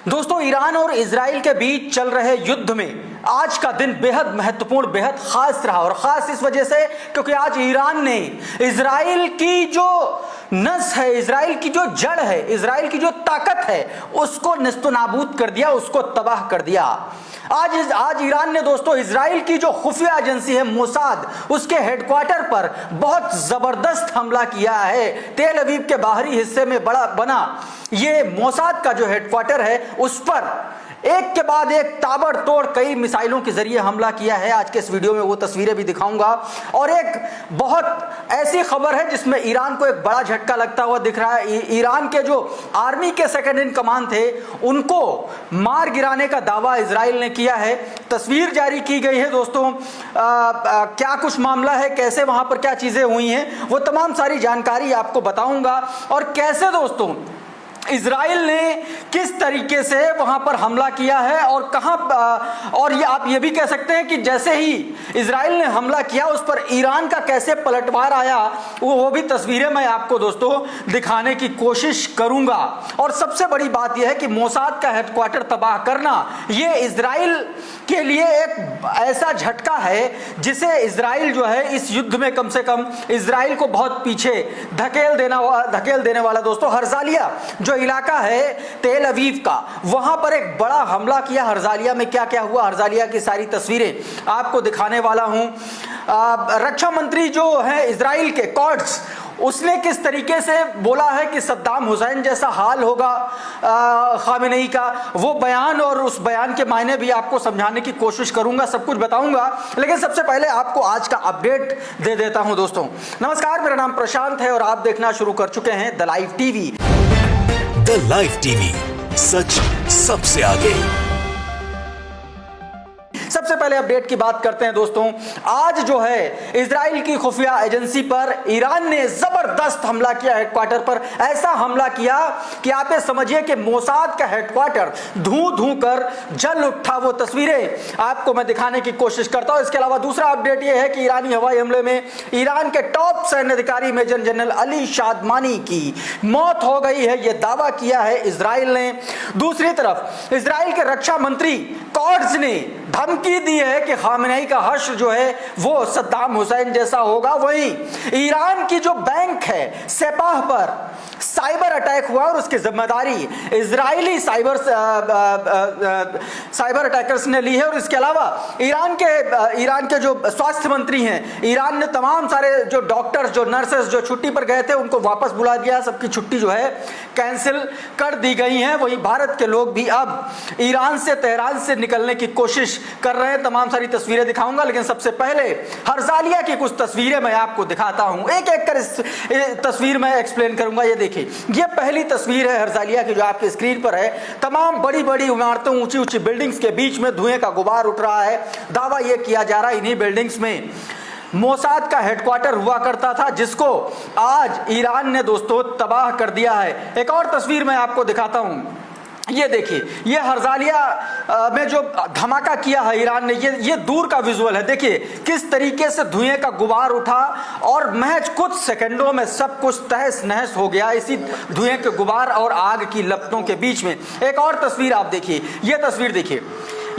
दोस्तों, ईरान और इजराइल के बीच चल रहे युद्ध में आज का दिन बेहद महत्वपूर्ण, बेहद खास रहा। और खास इस वजह से क्योंकि आज ईरान ने इजराइल की जो नस है, इजराइल की जो जड़ है, इजराइल की जो ताकत है, उसको नेस्तनाबूद कर दिया, उसको तबाह कर दिया। आज ईरान ने दोस्तों इजराइल की जो खुफिया एजेंसी है मोसाद, उसके हेडक्वार्टर पर बहुत जबरदस्त हमला किया है। तेल अवीव के बाहरी हिस्से में बना ये मोसाद का जो हेडक्वार्टर है, उस पर एक के बाद एक ताबड़तोड़ कई मिसाइलों के जरिए हमला किया है। आज के इस वीडियो में वो तस्वीरें भी दिखाऊंगा। और एक बहुत ऐसी खबर है जिसमें ईरान को एक बड़ा झटका लगता हुआ दिख रहा है। ईरान के जो आर्मी के सेकंड इन कमांड थे, उनको मार गिराने का दावा इजराइल ने किया है। तस्वीर जारी की गई है दोस्तों। क्या कुछ मामला है, कैसे वहां पर क्या चीजें हुई हैं, वो तमाम सारी जानकारी आपको बताऊंगा। और कैसे दोस्तों इजराइल ने किस तरीके से वहां पर हमला किया है और कहां, और ये आप ये भी कह सकते हैं कि जैसे ही इजराइल ने हमला किया उस पर ईरान का कैसे पलटवार आया, वो भी तस्वीरें मैं आपको दोस्तों दिखाने की कोशिश करूंगा। और सबसे बड़ी बात यह है कि मोसाद का हेडक्वार्टर तबाह करना ये इजराइल के लिए एक ऐसा झटका है जिसे इजराइल जो है इस युद्ध में कम से कम इजराइल को बहुत पीछे धकेल देने वाला दोस्तों। हर्जालिया जो इलाका है तेल अवीव का, वहां पर एक बड़ा हमला किया। हर्जालिया में क्या क्या हुआ, हर्जालिया की सारी तस्वीरें आपको दिखाने वाला हूं। रक्षा मंत्री जो है इजराइल के कॉट्स, उसने किस तरीके से बोला है कि सद्दाम हुसैन जैसा हाल होगा खामेनेई का, वो बयान और उस बयान के मायने भी आपको समझाने की कोशिश करूंगा, सब कुछ बताऊंगा। लेकिन सबसे पहले आपको आज का अपडेट दे देता हूं दोस्तों। नमस्कार, मेरा नाम प्रशांत है और आप देखना शुरू कर चुके हैं the live TV. The live TV, सच सबसे आगे। सबसे पहले अपडेट की बात करते हैं दोस्तों। आज जो है इजराइल की खुफिया एजेंसी पर ईरान ने जबरदस्त हमला किया, हेडक्वार्टर पर ऐसा हमला किया कि आप ये समझिए कि मोसाद का हेडक्वार्टर धू कर जल उठा। वो तस्वीरें आपको मैं दिखाने की कोशिश करता हूं। इसके अलावा दूसरा अपडेट यह है कि ईरानी हवाई हमले में ईरान के टॉप सैन्य अधिकारी मेजर जनरल अली शादमानी की मौत हो गई है, यह दावा किया है इजराइल ने। दूसरी तरफ इजराइल के रक्षा मंत्री कॉट्स ने धमकी दी है कि खामेनेई का हश्र जो है वो सद्दाम हुसैन जैसा होगा। वहीं ईरान की जो बैंक है सेपाह पर साइबर अटैक हुआ और उसकी जिम्मेदारी इजरायली साइबर अटैकर्स ने ली है। और इसके अलावा ईरान के जो स्वास्थ्य मंत्री हैं, ईरान ने तमाम सारे जो डॉक्टर्स, जो नर्सेस जो छुट्टी पर गए थे, उनको वापस बुला दिया। सबकी छुट्टी जो है कैंसिल कर दी गई है। वहीं भारत के लोग भी अब ईरान से, तेहरान से निकलने की कोशिश कर रहे हैं। तमाम सारी तस्वीरें दिखाऊंगा, लेकिन सबसे पहले हर्जालिया की कुछ तस्वीरें मैं आपको दिखाता हूं। एक एक कर इस तस्वीर में एक्सप्लेन करूंगा। ये देखिए, ये पहली तस्वीर है हर्जालिया की जो आपकी स्क्रीन पर है। तमाम बड़ी बड़ी इमारतों, ऊंची ऊंची बिल्डिंग्स के बीच में धुएं का गुबार उठ रहा है। दावा यह किया जा रहा है इन्हीं बिल्डिंग्स में मोसाद का हेडक्वार्टर हुआ करता था, जिसको आज ईरान ने दोस्तों तबाह कर दिया है। एक और तस्वीर मैं आपको दिखाता हूं। ये देखिए, ये हर्जालिया में जो धमाका किया है ईरान ने, ये दूर का विजुअल है। देखिए किस तरीके से धुएं का गुबार उठा और महज कुछ सेकंडों में सब कुछ तहस नहस हो गया इसी धुएं के गुबार और आग की लपटों के बीच में। एक और तस्वीर आप देखिए, ये तस्वीर देखिए,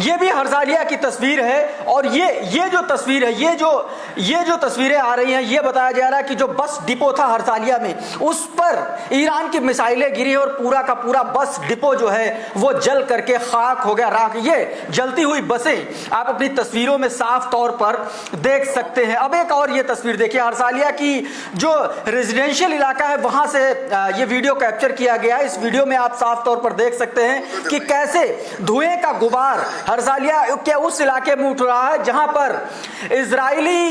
ये भी हर्जालिया की तस्वीर है। और ये जो तस्वीर है, ये जो तस्वीरें आ रही हैं, ये बताया जा रहा है कि जो बस डिपो था हर्जालिया में, उस पर ईरान की मिसाइलें गिरी और पूरा का पूरा बस डिपो जो है वो जल करके खाक हो गया, राख। ये जलती हुई बसें आप अपनी तस्वीरों में साफ तौर पर देख सकते हैं। अब एक और ये तस्वीर देखिए, हर्जालिया की जो रेजिडेंशियल इलाका है वहां से ये वीडियो कैप्चर किया गया है। इस वीडियो में आप साफ तौर पर देख सकते हैं कि कैसे धुएं का गुबार हर्जालिया के उस इलाके में उठ रहा है जहां पर इजरायली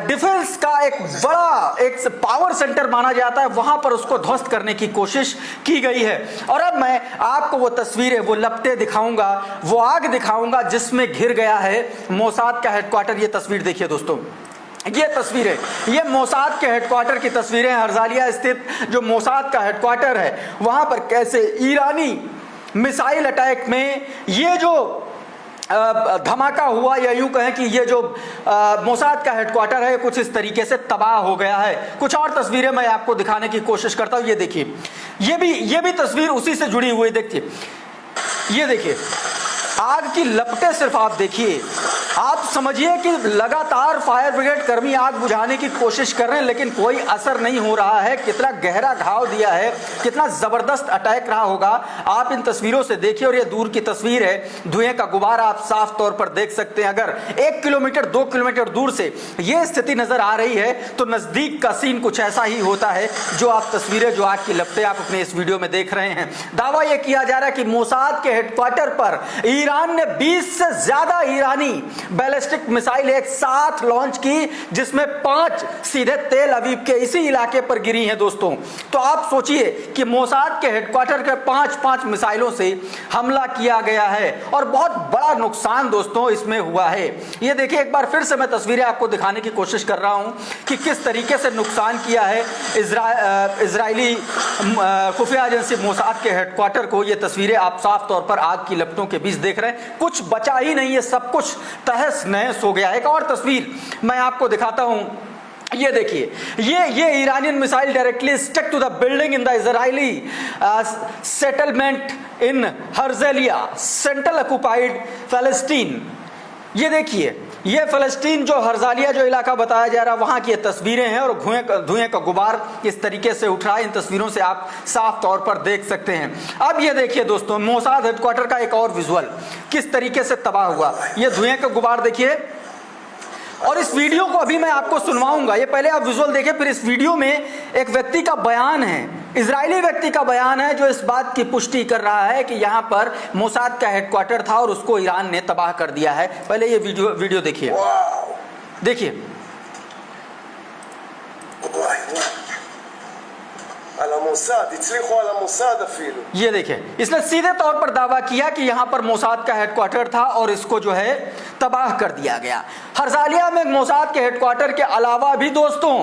डिफेंस का एक बड़ा पावर सेंटर माना जाता है, वहां पर उसको ध्वस्त करने की कोशिश की गई है। और अब मैं आपको वो तस्वीरें, वो लपटें दिखाऊंगा, वो आग दिखाऊंगा जिसमें घिर गया है मोसाद का हेडक्वार्टर। ये तस्वीर देखिए दोस्तों, ये तस्वीरें, ये मोसाद के हेडक्वार्टर की तस्वीरें। हर्जालिया स्थित जो मोसाद का हेडक्वार्टर है, वहां पर कैसे ईरानी मिसाइल अटैक में ये जो धमाका हुआ, या यूं कहें कि ये जो मोसाद का हेडक्वार्टर है कुछ इस तरीके से तबाह हो गया है। कुछ और तस्वीरें मैं आपको दिखाने की कोशिश करता हूं। ये देखिए, ये भी तस्वीर उसी से जुड़ी हुई। देखिए ये देखिए आग की लपटें, सिर्फ आप देखिए, आप समझिए कि लगातार फायर ब्रिगेड कर्मी आग बुझाने की कोशिश कर रहे हैं लेकिन कोई असर नहीं हो रहा है। कितना गहरा घाव दिया है, कितना जबरदस्त अटैक रहा होगा, आप इन तस्वीरों से देखिए। और ये दूर की तस्वीर है, धुएं का गुबार आप साफ तौर पर देख सकते हैं। अगर 1 किलोमीटर 2 किलोमीटर दूर से ये स्थिति नजर आ रही है तो नजदीक का सीन कुछ ऐसा ही होता है जो आप तस्वीरें, जो आग की लपटें आप अपने इस वीडियो में देख रहे हैं। दावा यह किया जा रहा है कि मोसाद के हेडक्वार्टर पर ईरान ने 20 से ज्यादा ईरानी बैलिस्टिक मिसाइल एक साथ लॉन्च की, जिसमें 5 सीधे तेल अवीव के इसी इलाके पर गिरी हैं दोस्तों। तो आप सोचिए कि मोसाद के हेडक्वार्टर के 5 मिसाइलों से हमला किया गया है और बहुत बड़ा नुकसान दोस्तों इसमें हुआ है। ये देखिए, एक बार फिर से मैं तस्वीरें आपको दिखाने की कोशिश कर रहा हूं कि किस तरीके से नुकसान किया है इजरायली खुफिया एजेंसी मोसाद के हेडक्वार्टर को। ये तस्वीरें आप साफ तौर पर आग की लपटों के बीच देख रहे हैं, कुछ बचा ही नहीं है, सब कुछ तहस नहस हो गया। एक और तस्वीर मैं आपको दिखाता हूं, ये देखिए, ये Iranian missile directly stuck to the building in the Israeli settlement in Herzliya, central occupied फलस्तीन। ये देखिए, ये फलस्तीन जो हर्जालिया जो इलाका बताया जा रहा है, वहां की ये तस्वीरें हैं और धुएं का गुबार इस तरीके से उठ रहा है। इन तस्वीरों से आप साफ तौर पर देख सकते हैं। अब ये देखिए दोस्तों, मोसाद हेडक्वार्टर का एक और विजुअल किस तरीके से तबाह हुआ। ये धुएं का गुबार देखिए, और इस वीडियो को अभी मैं आपको सुनवाऊंगा। ये पहले आप विजुअल देखें, फिर इस वीडियो में एक व्यक्ति का बयान है, इजरायली व्यक्ति का बयान है, जो इस बात की पुष्टि कर रहा है कि यहां पर मोसाद का हेडक्वार्टर था और उसको ईरान ने तबाह कर दिया है। पहले ये वीडियो देखिए, देखिए। ये देखिए, इसने सीधे तौर पर दावा किया कि यहां पर मोसाद का हेडक्वार्टर था और इसको जो है तबाह कर दिया गया। हर्जालिया में मोसाद के हेडक्वार्टर के अलावा भी दोस्तों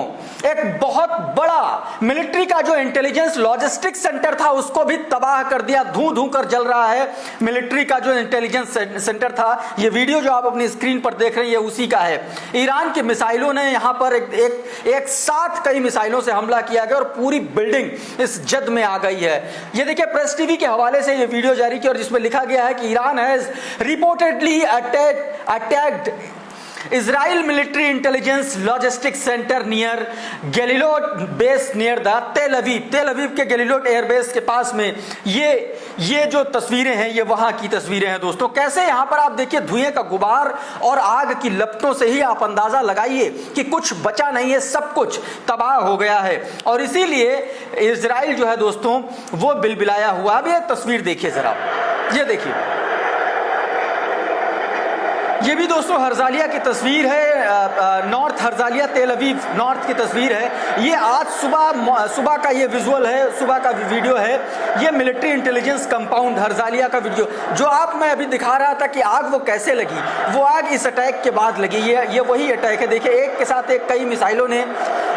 एक बहुत बड़ा मिलिट्री का जो इंटेलिजेंस लॉजिस्टिक्स सेंटर था उसको भी तबाह कर दिया। धू कर जल रहा है मिलिट्री का जो इंटेलिजेंस सेंटर था। ये वीडियो जो आप अपनी स्क्रीन पर देख रहे हैं, ये उसी का है। ईरान की मिसाइलों ने यहां पर एक साथ कई मिसाइलों से हमला किया गया और पूरी बिल्डिंग इस जद में आ गई है। ये देखिए, प्रेस टीवी के हवाले से ये वीडियो जारी की और जिसमें लिखा गया है कि Iran has reportedly attacked Israel military intelligence logistics center near Galileo base near the Tel Aviv के Galileo एयरबेस के पास में ये जो तस्वीरें हैं ये वहां की तस्वीरें हैं दोस्तों। कैसे यहां पर आप देखिए धुएं का गुबार और आग की लपटों से ही आप अंदाजा लगाइए कि कुछ बचा नहीं है, सब कुछ तबाह हो गया है। और इसीलिए इजराइल जो है दोस्तों वो बिलबिलाया हुआ। अब ये तस्वीर देखिए जरा, ये देखिए, ये भी दोस्तों हर्जालिया की तस्वीर है, नॉर्थ हर्जालिया तेल अवीव नॉर्थ की तस्वीर है। ये आज सुबह का ये विजुअल है, सुबह का वीडियो है। ये मिलिट्री इंटेलिजेंस कंपाउंड हर्जालिया का वीडियो जो मैं अभी दिखा रहा था कि आग वो कैसे लगी, वो आग इस अटैक के बाद लगी। ये वही अटैक है। देखिए, एक के साथ एक कई मिसाइलों ने,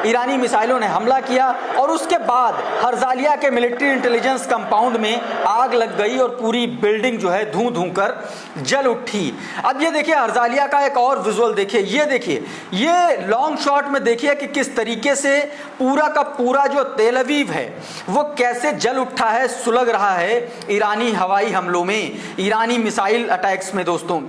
ईरानी मिसाइलों ने हमला किया और उसके बाद हर्जालिया के मिलिट्री इंटेलिजेंस कंपाउंड में आग लग गई और पूरी बिल्डिंग जो है धू कर जल उठी। अब ये देखिए हर्जालिया का एक और विजुअल देखिए, ये देखिए, ये लॉन्ग शॉट में देखिए कि किस तरीके से पूरा का पूरा जो तेल अवीव है वो कैसे जल उठा है, सुलग रहा है ईरानी हवाई हमलों में, ईरानी मिसाइल अटैक्स में दोस्तों।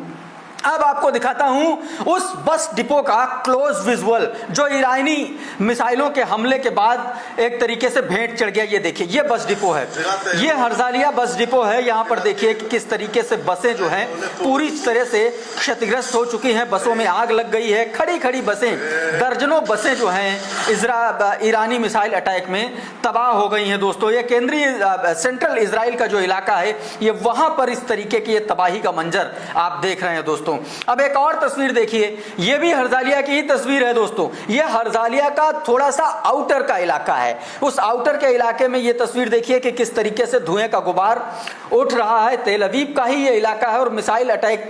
अब आपको दिखाता हूं उस बस डिपो का क्लोज विजुअल जो ईरानी मिसाइलों के हमले के बाद एक तरीके से भेंट चढ़ गया। ये देखिए, ये बस डिपो है, ये हर्जालिया बस डिपो है। यहां पर देखिए कि किस तरीके से बसें जो हैं पूरी तरह से क्षतिग्रस्त हो चुकी हैं, बसों में आग लग गई है। खड़ी बसें, दर्जनों बसें जो हैं ईरानी मिसाइल अटैक में तबाह हो गई हैं दोस्तों। ये केंद्रीय सेंट्रल इजराइल का जो इलाका है, ये वहां पर इस तरीके की तबाही का मंजर आप देख रहे हैं दोस्तों। अब एक और तस्वीर देखिए, ये भी हर्जालिया की ही तस्वीर है दोस्तों। ये हर्जालिया का थोड़ा सा आउटर का इलाका है। उस आउटर के इलाके में ये तस्वीर देखिए कि किस तरीके से धुएं का गुबार उठ रहा है। तेल अवीव का ही ये इलाका है और मिसाइल अटैक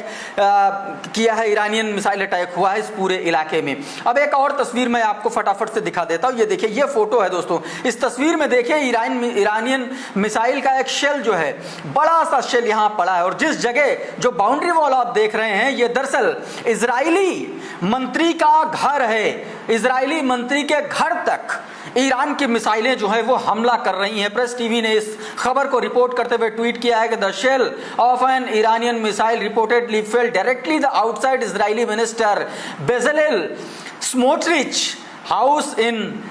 किया है, ईरानियन मिसाइल अटैक हुआ है इस पूरे इलाके में। अब एक और तस्वीर मैं आपको फटाफट से दिखा देता हूं। ये देखिए, ये फोटो है दोस्तों। इस तस्वीर में देखिए ईरानियन मिसाइल का एक शेल जो है, बड़ा सा शेल यहां पड़ा है और जिस जगह जो बाउंड्री वॉल आप देख रहे हैं ये दरअसल इजरायली मंत्री का घर है। इजरायली मंत्री के घर तक ईरान की मिसाइलें जो है वो हमला कर रही हैं। प्रेस टीवी ने इस खबर को रिपोर्ट करते हुए ट्वीट किया है कि the shell of an Iranian missile reportedly fell directly the outside Israeli minister Bezalel Smotrich house in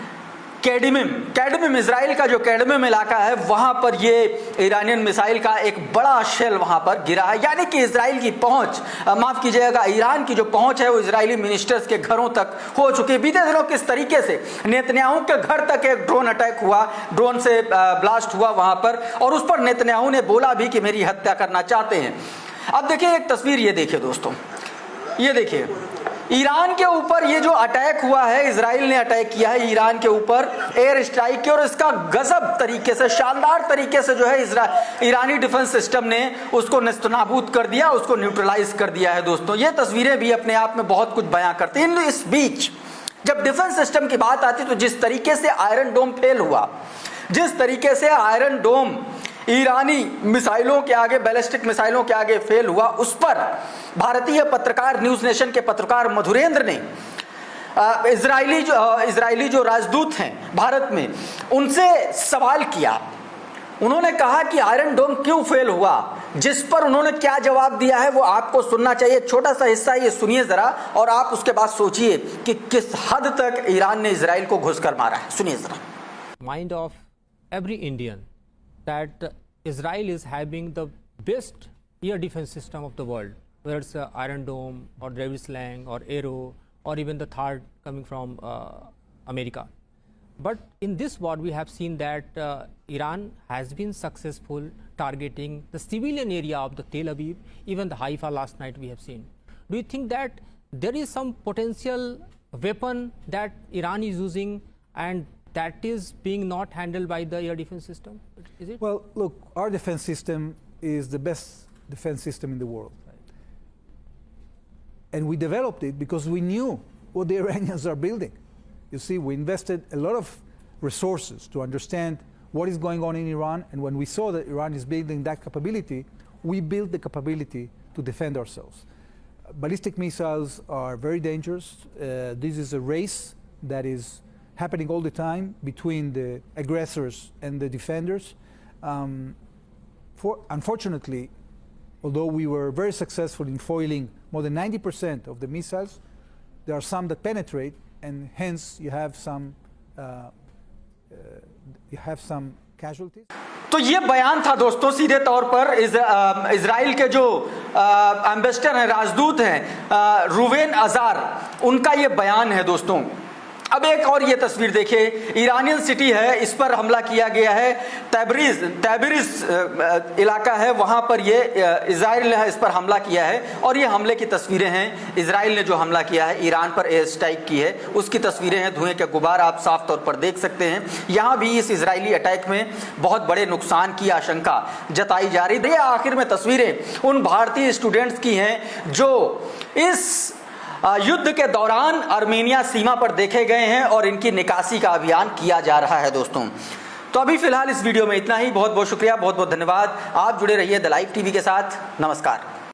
Kedumim Israel का जो कैडमिम इलाका है वहां पर ये ईरानियन मिसाइल का एक बड़ा शेल वहां पर गिरा है। यानी कि इजराइल की पहुंच, माफ कीजिएगा, ईरान की जो पहुंच है वो इजरायली मिनिस्टर्स के घरों तक हो चुकी है। बीते दिनों किस तरीके से नेतन्याहू के घर तक एक ड्रोन अटैक हुआ, ड्रोन से ब्लास्ट हुआ वहां पर, और उस पर नेतन्याहू ने बोला भी कि मेरी हत्या करना चाहते हैं। अब देखिए एक तस्वीर, ये देखिए दोस्तों, ये देखिए ईरान के ऊपर ये जो अटैक हुआ है, इजराइल ने अटैक किया है ईरान के ऊपर एयर स्ट्राइक की, और इसका गजब तरीके से, शानदार तरीके से जो है ईरानी डिफेंस सिस्टम ने उसको नेस्तनाबूद कर दिया, उसको न्यूट्रलाइज कर दिया है। दोस्तों ये तस्वीरें भी अपने आप में बहुत कुछ बयां करती हैं। इस बीच जब डिफेंस सिस्टम की बात आती तो जिस तरीके से आयरन डोम फेल हुआ, जिस तरीके से आयरन डोम ईरानी मिसाइलों के आगे, बैलिस्टिक मिसाइलों के आगे फेल हुआ, उस पर भारतीय पत्रकार, न्यूज नेशन के पत्रकार मधुरेंद्र ने इजरायली जो राजदूत हैं भारत में, उनसे सवाल किया। उन्होंने कहा कि आयरन डोम क्यों फेल हुआ, जिस पर उन्होंने क्या जवाब दिया है वो आपको सुनना चाहिए। छोटा सा हिस्सा ये सुनिए जरा, और आप उसके बाद सोचिए कि किस हद तक ईरान ने इजराइल को घुसकर मारा है। सुनिए जरा। Mind of every Indian that Israel is having the best air defense system of the world, whether it's Iron Dome or David Slang or Arrow or even the third coming from America. But in this war we have seen that Iran has been successful targeting the civilian area of the Tel Aviv, even the Haifa last night we have seen. Do you think that there is some potential weapon that Iran is using and that is being not handled by the air defense system? Is it? Well, look, our defense system is the best defense system in the world. Right. And we developed it because we knew what the Iranians are building. You see, we invested a lot of resources to understand what is going on in Iran, and when we saw that Iran is building that capability, we built the capability to defend ourselves. Ballistic missiles are very dangerous. This is a race that is happening all the time between the aggressors and the defenders. Unfortunately, although we were very successful in foiling more than 90% of the missiles, there are some that penetrate, and hence you have some casualties. तो ये बयान था दोस्तों, सीधे तौर पर Israel के जो एम्बेसडर हैं, राजदूत हैं, रूवेन अजार, उनका ये बयान है दोस्तों। अब एक और ये तस्वीर देखिए, ईरानियन सिटी है, इस पर हमला किया गया है, तैबरिज इलाका है, वहां पर ये इजराइल ने इस पर हमला किया है, और ये हमले की तस्वीरें हैं। इजराइल ने जो हमला किया है, ईरान पर एयर स्ट्राइक की है, उसकी तस्वीरें हैं। धुएं के गुबार आप साफ तौर पर देख सकते हैं। यहां भी इस इजरायली अटैक में बहुत बड़े नुकसान की आशंका जताई जा रही है। आखिर में तस्वीरें उन भारतीय स्टूडेंट्स की हैं जो इस युद्ध के दौरान आर्मेनिया सीमा पर देखे गए हैं, और इनकी निकासी का अभियान किया जा रहा है दोस्तों। तो अभी फिलहाल इस वीडियो में इतना ही। बहुत बहुत शुक्रिया, बहुत बहुत धन्यवाद। आप जुड़े रहिए द लाइव टीवी के साथ। नमस्कार।